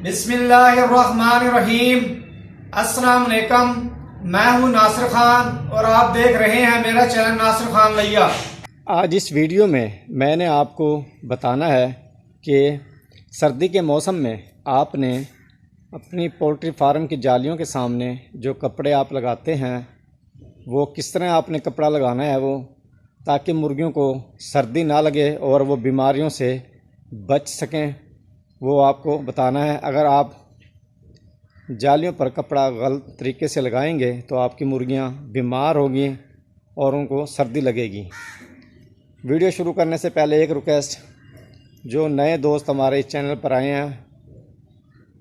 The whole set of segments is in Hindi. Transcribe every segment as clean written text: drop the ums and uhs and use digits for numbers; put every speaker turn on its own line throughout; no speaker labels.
बिस्मिल्लाहिर्रहमानिर्रहीम। अस्सलाम वालेकुम। मैं हूं नासिर खान और आप देख रहे हैं मेरा चैनल नासिर खान लैया।
आज इस वीडियो में मैंने आपको बताना है कि सर्दी के मौसम में आपने अपनी पोल्ट्री फार्म की जालियों के सामने जो कपड़े आप लगाते हैं वो किस तरह आपने कपड़ा लगाना है वो, ताकि मुर्गियों को सर्दी ना लगे और वो बीमारियों से बच सकें, वो आपको बताना है। अगर आप जालियों पर कपड़ा गलत तरीके से लगाएंगे तो आपकी मुर्गियां बीमार होंगी और उनको सर्दी लगेगी। वीडियो शुरू करने से पहले एक रिक्वेस्ट, जो नए दोस्त हमारे इस चैनल पर आए हैं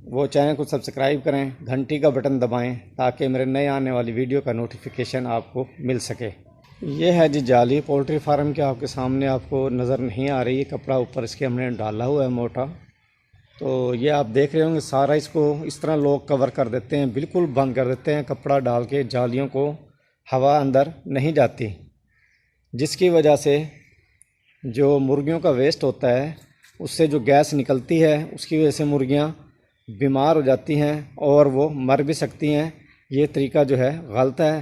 वो चैनल को सब्सक्राइब करें, घंटी का बटन दबाएं ताकि मेरे नए आने वाली वीडियो का नोटिफिकेशन आपको मिल सके। ये है जी जाली पोल्ट्री फार्म के आपके सामने, आपको नज़र नहीं आ रही है, कपड़ा ऊपर इसके हमने डाला हुआ है मोटा। तो ये आप देख रहे होंगे सारा इसको इस तरह लोग कवर कर देते हैं, बिल्कुल बंद कर देते हैं कपड़ा डाल के, जालियों को हवा अंदर नहीं जाती, जिसकी वजह से जो मुर्गियों का वेस्ट होता है उससे जो गैस निकलती है उसकी वजह से मुर्गियां बीमार हो जाती हैं और वो मर भी सकती हैं। ये तरीका जो है गलत है।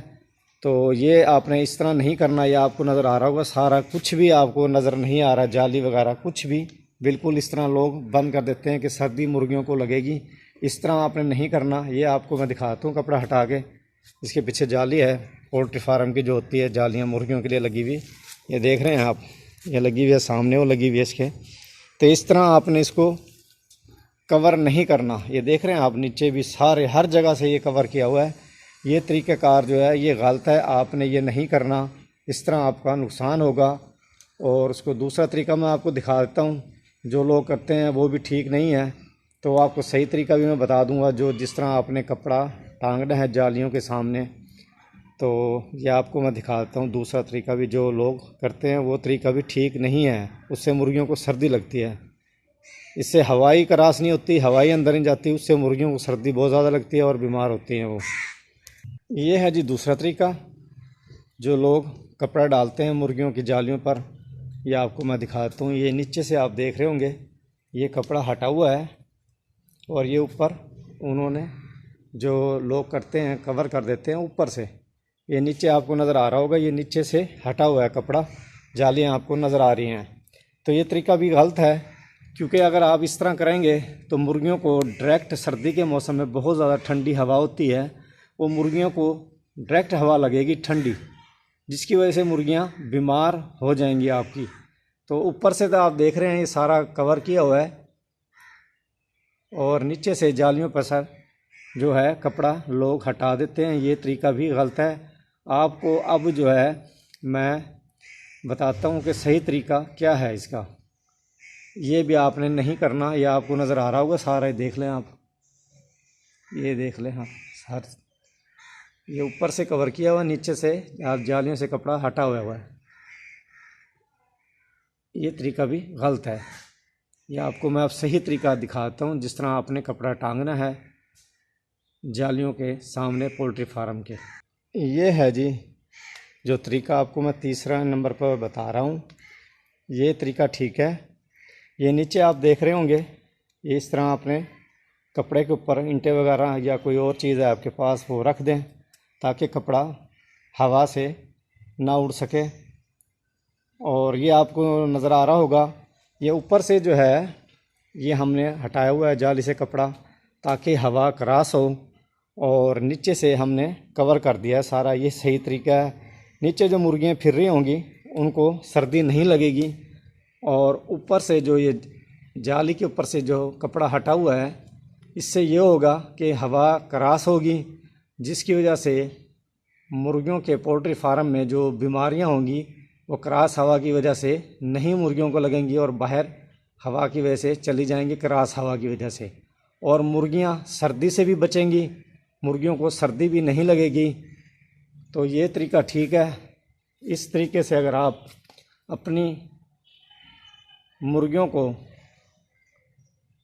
तो ये आपने इस तरह नहीं करना। ये आपको नज़र आ रहा होगा सारा कुछ भी आपको नज़र नहीं आ रहा, जाली वगैरह कुछ भी, बिल्कुल इस तरह लोग बंद कर देते हैं कि सर्दी मुर्गियों को लगेगी। इस तरह आपने नहीं करना। ये आपको मैं दिखाता हूँ कपड़ा हटा के। इसके पीछे जाली है पोल्ट्री फार्म की जो होती है, जालियाँ मुर्गियों के लिए लगी हुई, ये देख रहे हैं आप, ये लगी हुई है सामने, वो लगी हुई है इसके। तो इस तरह आपने इसको कवर नहीं करना। ये देख रहे हैं आप, नीचे भी सारे हर जगह से ये कवर किया हुआ है। ये तरीक़ाकार जो है ये गलत है, आपने ये नहीं करना। इस तरह आपका नुकसान होगा। और उसको दूसरा तरीका मैं आपको दिखा देता हूँ, जो लोग करते हैं वो भी ठीक नहीं है। तो आपको सही तरीका भी मैं बता दूंगा, जो जिस तरह आपने कपड़ा टांगना है जालियों के सामने। तो ये आपको मैं दिखा देता हूँ दूसरा तरीका भी, जो लोग करते हैं वो तरीका भी ठीक नहीं है। उससे मुर्गियों को सर्दी लगती है, इससे हवाई करास नहीं होती, हवाई अंदर नहीं जाती, उससे मुर्गियों को सर्दी बहुत ज़्यादा लगती है और बीमार होती हैं वो। ये है जी दूसरा तरीका, जो लोग कपड़ा डालते हैं मुर्गियों की जालियों पर। ये आपको मैं दिखा देता हूँ। ये नीचे से आप देख रहे होंगे ये कपड़ा हटा हुआ है और ये ऊपर उन्होंने जो लोग करते हैं कवर कर देते हैं ऊपर से। ये नीचे आपको नज़र आ रहा होगा, ये नीचे से हटा हुआ है कपड़ा, जालियाँ आपको नज़र आ रही हैं। तो ये तरीका भी गलत है, क्योंकि अगर आप इस तरह करेंगे तो मुर्गियों को डायरेक्ट सर्दी के मौसम में बहुत ज़्यादा ठंडी हवा होती है, वो मुर्गियों को डायरेक्ट हवा लगेगी ठंडी, जिसकी वजह से मुर्गियां बीमार हो जाएंगी आपकी। तो ऊपर से तो आप देख रहे हैं ये सारा कवर किया हुआ है और नीचे से जालियों पर सर जो है कपड़ा लोग हटा देते हैं। ये तरीका भी गलत है। आपको अब जो है मैं बताता हूँ कि सही तरीका क्या है इसका। ये भी आपने नहीं करना। ये आपको नज़र आ रहा होगा सारा, देख लें आप, ये देख लें। हाँ सर, ये ऊपर से कवर किया हुआ, नीचे से आप जालियों से कपड़ा हटा हुआ है। ये तरीका भी गलत है। ये आपको मैं अब सही तरीका दिखाता हूँ, जिस तरह आपने कपड़ा टांगना है जालियों के सामने पोल्ट्री फार्म के। ये है जी जो तरीका आपको मैं तीसरा नंबर पर बता रहा हूँ। ये तरीका ठीक है। ये नीचे आप देख रहे होंगे, ये इस तरह आपने कपड़े के ऊपर ईंटें वगैरह या कोई और चीज़ है आपके पास वो रख दें, ताकि कपड़ा हवा से ना उड़ सके। और ये आपको नज़र आ रहा होगा, ये ऊपर से जो है ये हमने हटाया हुआ है जाली से कपड़ा, ताकि हवा क्रॉस हो, और नीचे से हमने कवर कर दिया है सारा। ये सही तरीका है। नीचे जो मुर्गियाँ फिर रही होंगी उनको सर्दी नहीं लगेगी। और ऊपर से जो ये जाली के ऊपर से जो कपड़ा हटा हुआ है, इससे ये होगा कि हवा क्रॉस होगी, जिसकी वजह से मुर्गियों के पोल्ट्री फार्म में जो बीमारियां होंगी वो क्रॉस हवा की वजह से नहीं मुर्गियों को लगेंगी और बाहर हवा की वजह से चली जाएंगी, क्रॉस हवा की वजह से। और मुर्गियां सर्दी से भी बचेंगी, मुर्गियों को सर्दी भी नहीं लगेगी। तो ये तरीका ठीक है। इस तरीके से अगर आप अपनी मुर्गियों को,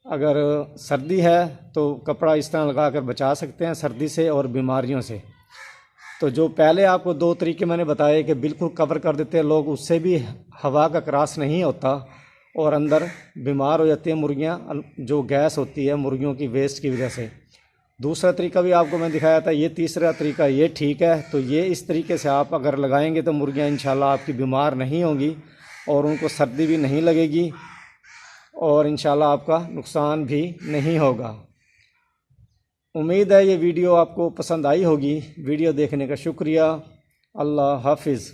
अगर सर्दी है तो कपड़ा इस तरह लगा कर बचा सकते हैं सर्दी से और बीमारियों से। तो जो पहले आपको दो तरीके मैंने बताए कि बिल्कुल कवर कर देते हैं लोग, उससे भी हवा का क्रॉस नहीं होता और अंदर बीमार हो जाती हैं मुर्गियां, जो गैस होती है मुर्गियों की वेस्ट की वजह से। दूसरा तरीका भी आपको मैं दिखाया था, ये तीसरा तरीका ये ठीक है। तो ये इस तरीके से आप अगर लगाएंगे तो मुर्गियां इंशाल्लाह आपकी बीमार नहीं होंगी और उनको सर्दी भी नहीं लगेगी और इंशाल्लाह आपका नुकसान भी नहीं होगा। उम्मीद है ये वीडियो आपको पसंद आई होगी। वीडियो देखने का शुक्रिया। अल्लाह हाफिज़।